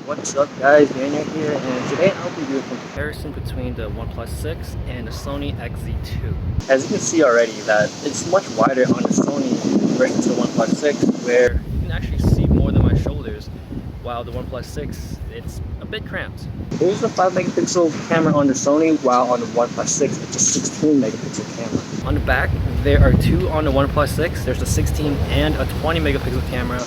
What's up guys, Daniel here, and today I'll be doing a comparison between the OnePlus 6 and the Sony XZ2. As you can see already that it's much wider on the Sony versus the OnePlus 6, where you can actually see more than my shoulders, while the OnePlus 6, it's a bit cramped. There's a 5 megapixel camera on the Sony, while on the OnePlus 6 it's a 16 megapixel camera. On the back, there are two on the OnePlus 6. There's a 16 and a 20 megapixel camera,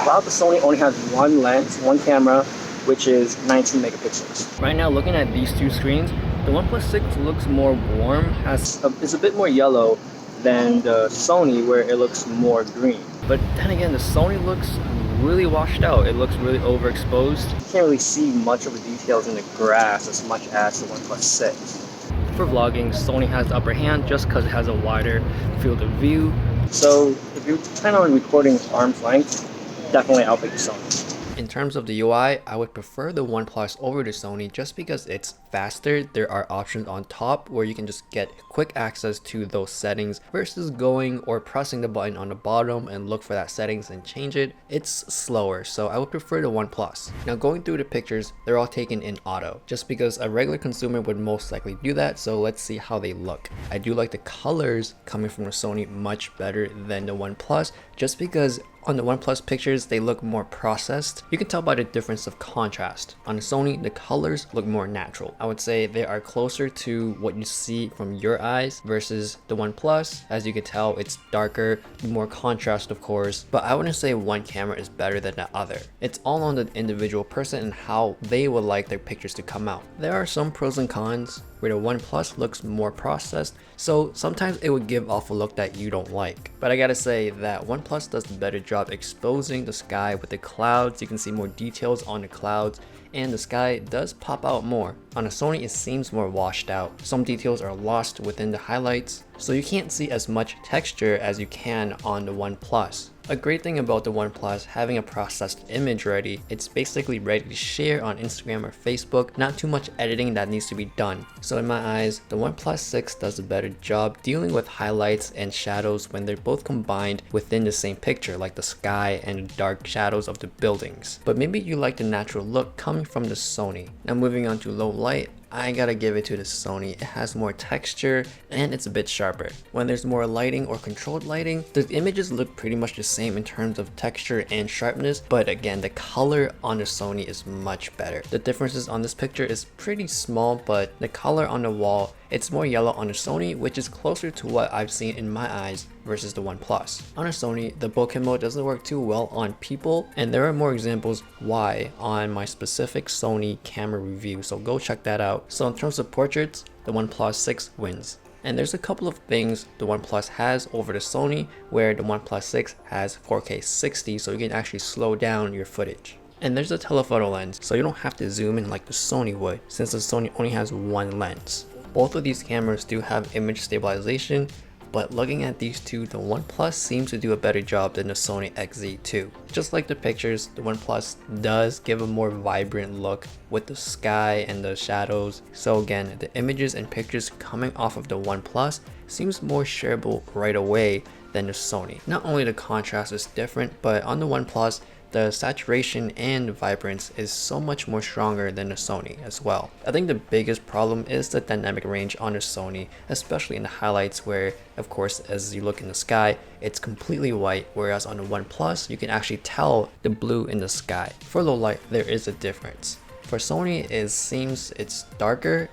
while the Sony only has one lens, one camera, which is 19 megapixels. Right now, looking at these two screens, the OnePlus 6 looks more warm, is a bit more yellow than the Sony, where it looks more green. But then again, the Sony looks really washed out. It looks really overexposed. You can't really see much of the details in the grass as much as the OnePlus 6. For vlogging, Sony has the upper hand just because it has a wider field of view. So if you plan on recording arm's length, definitely I'll pick the Sony. In terms of the UI, I would prefer the OnePlus over the Sony just because it's faster. There are options on top where you can just get quick access to those settings versus going or pressing the button on the bottom and look for that settings and change it. It's slower, so I would prefer the OnePlus. Now going through the pictures, they're all taken in auto just because a regular consumer would most likely do that, so let's see how they look. I do like the colors coming from the Sony much better than the OnePlus just because on the OnePlus pictures, they look more processed. You can tell by the difference of contrast. On the Sony, the colors look more natural. I would say they are closer to what you see from your eyes versus the OnePlus. As you can tell, it's darker, more contrast of course, but I wouldn't say one camera is better than the other. It's all on the individual person and how they would like their pictures to come out. There are some pros and cons where the OnePlus looks more processed, so sometimes it would give off a look that you don't like. But I gotta say that OnePlus does a better job exposing the sky with the clouds. You can see more details on the clouds, and the sky does pop out more. On a Sony, it seems more washed out. Some details are lost within the highlights, so you can't see as much texture as you can on the OnePlus. A great thing about the OnePlus having a processed image ready, it's basically ready to share on Instagram or Facebook, not too much editing that needs to be done. So in my eyes, the OnePlus 6 does a better job dealing with highlights and shadows when they're both combined within the same picture, like the sky and the dark shadows of the buildings. But maybe you like the natural look coming from the Sony. Now moving on to low light, I gotta give it to the Sony. It has more texture and it's a bit sharper. When there's more lighting or controlled lighting, the images look pretty much the same in terms of texture and sharpness, but again, the color on the Sony is much better. The differences on this picture is pretty small, but the color on the wall, it's more yellow on the Sony, which is closer to what I've seen in my eyes versus the OnePlus. On a Sony, the bokeh mode doesn't work too well on people, and there are more examples why on my specific Sony camera review, so go check that out. So in terms of portraits, the OnePlus 6 wins. And there's a couple of things the OnePlus has over the Sony, where the OnePlus 6 has 4K 60, so you can actually slow down your footage. And there's a telephoto lens, so you don't have to zoom in like the Sony would, since the Sony only has one lens. Both of these cameras do have image stabilization, but looking at these two, the OnePlus seems to do a better job than the Sony XZ2. Just like the pictures, the OnePlus does give a more vibrant look with the sky and the shadows. So again, the images and pictures coming off of the OnePlus seems more shareable right away than the Sony. Not only the contrast is different, but on the OnePlus, the saturation and vibrance is so much more stronger than the Sony as well. I think the biggest problem is the dynamic range on the Sony, especially in the highlights where, of course, as you look in the sky, it's completely white, whereas on the OnePlus, you can actually tell the blue in the sky. For low light, there is a difference. For Sony, it seems it's darker,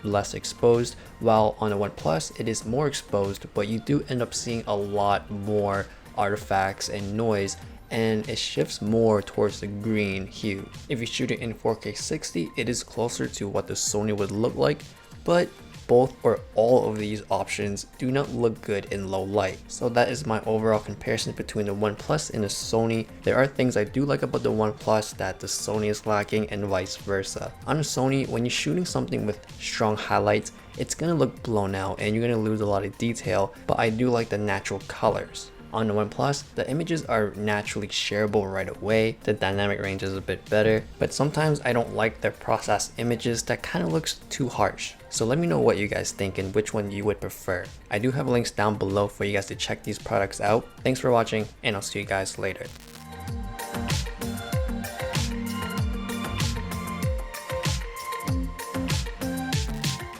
less exposed, while on the OnePlus, it is more exposed, but you do end up seeing a lot more artifacts and noise, and it shifts more towards the green hue. If you shoot it in 4K 60, it is closer to what the Sony would look like, but both or all of these options do not look good in low light. So that is my overall comparison between the OnePlus and the Sony. There are things I do like about the OnePlus that the Sony is lacking and vice versa. On the Sony, when you're shooting something with strong highlights, it's gonna look blown out and you're gonna lose a lot of detail, but I do like the natural colors. On the OnePlus, the images are naturally shareable right away, the dynamic range is a bit better, but sometimes I don't like their processed images that kind of looks too harsh. So let me know what you guys think and which one you would prefer. I do have links down below for you guys to check these products out. Thanks for watching, and I'll see you guys later.